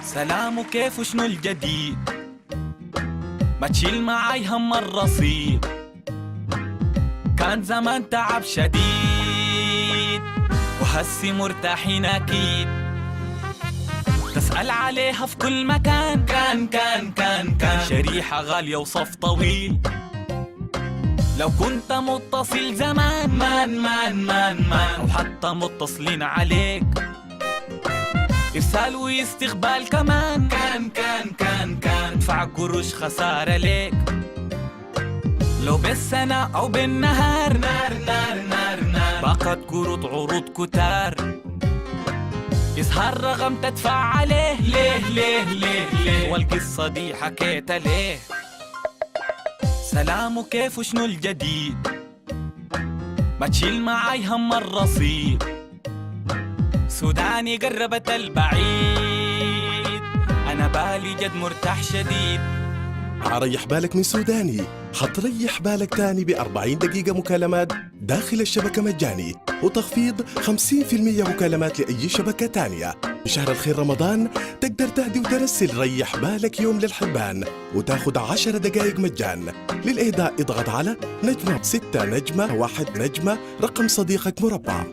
سلام وكيف وشنو الجديد؟ ما تشيل معاي هم الرصيد، كان زمان تعب شديد وهسي مرتاحين أكيد. تسأل عليها في كل مكان، كان شريحة غالية وصف طويل. لو كنت متصل زمان مان أو حتى متصلين عليك، إرسال واستقبال كمان كان ادفع قروش خسارة ليك. لو بالسنة أو بالنهار نار باقة قروض عروض كتار. يظهر رقم تدفع عليه ليه والقصة دي حكيتها ليه. سلام وكيف وشنو الجديد؟ ما تشيل معاي هم الرصيد، سوداني قربت البعيد، أنا بالي جد مرتاح شديد. عريح بالك من سوداني، حتريح بالك تاني ب40 دقيقة مكالمات داخل الشبكة مجاني، وتخفيض 50% مكالمات لأي شبكة تانية. بشهر الخير رمضان تقدر تهدي وترسل ريح بالك يوم للحبان وتاخد 10 دقائق مجان. للإهداء اضغط على *6 *1 رقم صديقك مربع.